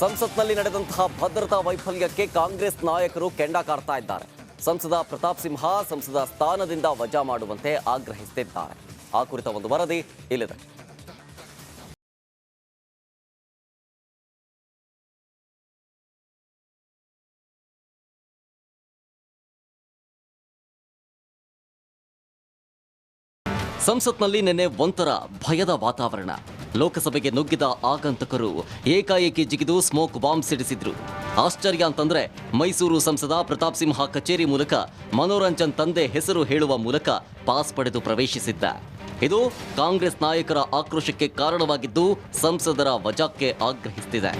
ಸಂಸತ್ನಲ್ಲಿ ನಡೆದಂತಹ ಭದ್ರತಾ ವೈಫಲ್ಯಕ್ಕೆ ಕಾಂಗ್ರೆಸ್ ನಾಯಕರು ಕೆಂಡ ಕಾರ್ತಾ ಇದ್ದಾರೆ. ಸಂಸದ ಪ್ರತಾಪ್ ಸಿಂಹ ಸಂಸದ ಸ್ಥಾನದಿಂದ ವಜಾ ಮಾಡುವಂತೆ ಆಗ್ರಹಿಸುತ್ತಿದ್ದಾರೆ. ಆ ಕುರಿತ ಒಂದು ವರದಿ ಇಲ್ಲಿದೆ. ಸಂಸತ್ನಲ್ಲಿ ನಿನ್ನೆ ಒಂಥರ ಭಯದ ವಾತಾವರಣ. ಲೋಕಸಭೆಗೆ ನುಗ್ಗಿದ ಆಗಂತಕರು ಏಕಾಏಕಿ ಜಿಗಿದು ಸ್ಮೋಕ್ ಬಾಂಬ್ ಸಿಡಿಸಿದ್ರು. ಆಶ್ಚರ್ಯ ಅಂತಂದ್ರೆ ಮೈಸೂರು ಸಂಸದ ಪ್ರತಾಪ್ ಸಿಂಹ ಕಚೇರಿ ಮೂಲಕ ಮನೋರಂಜನ್ ತಂದೆ ಹೆಸರು ಹೇಳುವ ಮೂಲಕ ಪಾಸ್ ಪಡೆದು ಪ್ರವೇಶಿಸಿದ್ದ. ಇದು ಕಾಂಗ್ರೆಸ್ ನಾಯಕರ ಆಕ್ರೋಶಕ್ಕೆ ಕಾರಣವಾಗಿದ್ದು ಸಂಸದರ ವಜಾಕ್ಕೆ ಆಗ್ರಹಿಸುತ್ತಿದೆ.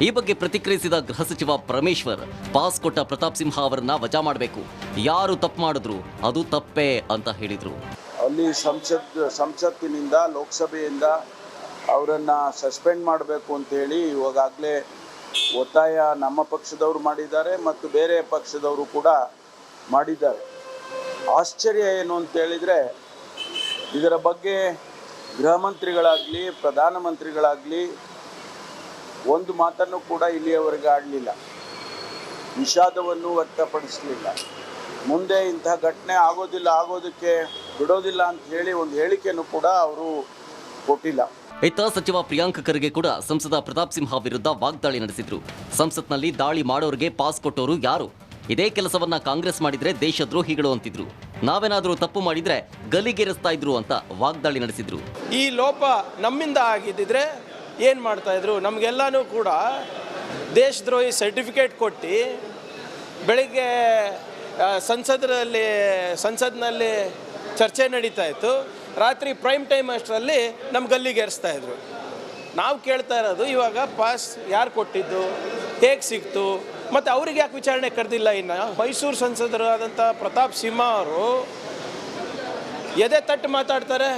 ಈ ಬಗ್ಗೆ ಪ್ರತಿಕ್ರಿಯಿಸಿದ ಗೃಹ ಸಚಿವ ಪರಮೇಶ್ವರ್, ಪಾಸ್ ಕೊಟ್ಟ ಪ್ರತಾಪ್ ಸಿಂಹ ಅವರನ್ನ ವಜಾ ಮಾಡಬೇಕು, ಯಾರು ತಪ್ಪು ಮಾಡಿದ್ರು ಅದು ತಪ್ಪೇ ಅಂತ ಹೇಳಿದ್ರು. ಅಲ್ಲಿ ಸಂಸತ್ತಿನಿಂದ ಲೋಕಸಭೆಯಿಂದ ಅವರನ್ನು ಸಸ್ಪೆಂಡ್ ಮಾಡಬೇಕು ಅಂತ ಹೇಳಿ ಇವಾಗಲೇ ಒತ್ತಾಯ ನಮ್ಮ ಪಕ್ಷದವರು ಮಾಡಿದ್ದಾರೆ ಮತ್ತು ಬೇರೆ ಪಕ್ಷದವರು ಕೂಡ ಮಾಡಿದ್ದಾರೆ. ಆಶ್ಚರ್ಯ ಏನು ಅಂತ ಹೇಳಿದರೆ, ಇದರ ಬಗ್ಗೆ ಗೃಹ ಮಂತ್ರಿಗಳಾಗಲಿ ಪ್ರಧಾನಮಂತ್ರಿಗಳಾಗಲಿ ಒಂದು ಮಾತನ್ನು ಕೂಡ ಇಲ್ಲಿಯವರೆಗೆ ಆಡಲಿಲ್ಲ, ವಿಷಾದವನ್ನು ವ್ಯಕ್ತಪಡಿಸಲಿಲ್ಲ. ಮುಂದೆ ಇಂತಹ ಘಟನೆ ಆಗೋದಕ್ಕೆ ಬಿಡೋದಿಲ್ಲ ಅಂತ ಹೇಳಿ ಒಂದು ಹೇಳಿಕೆಯನ್ನು ಕೂಡ ಅವರು ಕೊಟ್ಟಿಲ್ಲ. ಇತ್ತ ಸಚಿವ ಪ್ರಿಯಾಂಕ್ ಖರ್ಗೆ ಕೂಡ ಸಂಸದ ಪ್ರತಾಪ್ ಸಿಂಹ ವಿರುದ್ಧ ವಾಗ್ದಾಳಿ ನಡೆಸಿದ್ರು. ಸಂಸತ್ನಲ್ಲಿ ದಾಳಿ ಮಾಡೋರಿಗೆ ಪಾಸ್ ಕೊಟ್ಟವರು ಯಾರು? ಇದೇ ಕೆಲಸವನ್ನ ಕಾಂಗ್ರೆಸ್ ಮಾಡಿದ್ರೆ ದೇಶದ್ರೋಹಿಗಳು ಅಂತಿದ್ರು. ನಾವೇನಾದ್ರೂ ತಪ್ಪು ಮಾಡಿದ್ರೆ ಗಲಿಗೇರಿಸ್ತಾ ಇದ್ರು ಅಂತ ವಾಗ್ದಾಳಿ ನಡೆಸಿದ್ರು. ಈ ಲೋಪ ನಮ್ಮಿಂದ ಆಗಿದ್ದಿದ್ರೆ ಏನು ಮಾಡ್ತಾ ಇದ್ರು? ನಮಗೆಲ್ಲನೂ ಕೂಡ ದೇಶದ್ರೋಹಿ ಸರ್ಟಿಫಿಕೇಟ್ ಕೊಟ್ಟು ಬೆಳಿಗ್ಗೆ ಸಂಸತ್ನಲ್ಲಿ ಚರ್ಚೆ ನಡೀತಾ ಇತ್ತು, ರಾತ್ರಿ ಪ್ರೈಮ್ ಟೈಮ್ ಅಷ್ಟರಲ್ಲಿ ನಮ್ಮ ಗಲ್ಲಿಗೇರಿಸ್ತಾ ಇದ್ರು. ನಾವು ಕೇಳ್ತಾ ಇರೋದು ಇವಾಗ ಪಾಸ್ ಯಾರು ಕೊಟ್ಟಿದ್ದು, ಹೇಗೆ ಸಿಕ್ತು, ಮತ್ತು ಅವ್ರಿಗೆ ಯಾಕೆ ವಿಚಾರಣೆ ಕರೆದಿಲ್ಲ? ಇನ್ನು ಮೈಸೂರು ಸಂಸದರಾದಂಥ ಪ್ರತಾಪ್ ಸಿಂಹ ಅವರು ಎದೆ ತಟ್ಟು ಮಾತಾಡ್ತಾರೆ,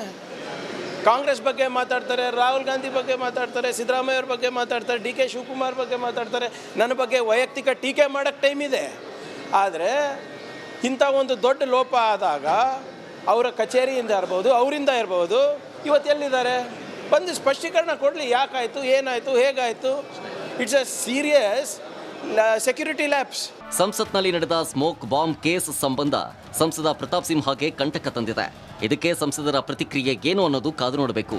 ಕಾಂಗ್ರೆಸ್ ಬಗ್ಗೆ ಮಾತಾಡ್ತಾರೆ, ರಾಹುಲ್ ಗಾಂಧಿ ಬಗ್ಗೆ ಮಾತಾಡ್ತಾರೆ, ಸಿದ್ದರಾಮಯ್ಯ ಅವ್ರ ಬಗ್ಗೆ ಮಾತಾಡ್ತಾರೆ, ಡಿ ಕೆ ಶಿವಕುಮಾರ್ ಬಗ್ಗೆ ಮಾತಾಡ್ತಾರೆ. ನನ್ನ ಬಗ್ಗೆ ವೈಯಕ್ತಿಕ ಟೀಕೆ ಮಾಡೋಕ್ಕೆ ಟೈಮ್ ಇದೆ. ಆದರೆ ಇಂಥ ಒಂದು ದೊಡ್ಡ ಲೋಪ ಆದಾಗ ಅವರ ಕಚೇರಿಯಿಂದ ಇರ್ಬೋದು, ಅವರಿಂದ ಇರ್ಬೋದು, ಇವತ್ತು ಎಲ್ಲಿದ್ದಾರೆ? ಬಂದು ಸ್ಪಷ್ಟೀಕರಣ ಕೊಡಲಿ, ಯಾಕಾಯಿತು, ಏನಾಯಿತು, ಹೇಗಾಯಿತು. It's A serious security lapse. ಸಂಸತ್ನಲ್ಲಿ ನಡೆದ ಸ್ಮೋಕ್ ಬಾಂಬ್ ಕೇಸ್ ಸಂಬಂಧ ಸಂಸದ ಪ್ರತಾಪ್ ಸಿಂಹಗೆ ಕಂಟಕ ತಂದಿದೆ. ಇದಕ್ಕೆ ಸಂಸದರ ಪ್ರತಿಕ್ರಿಯೆ ಏನು ಅನ್ನೋದು ಕಾದು ನೋಡಬೇಕು.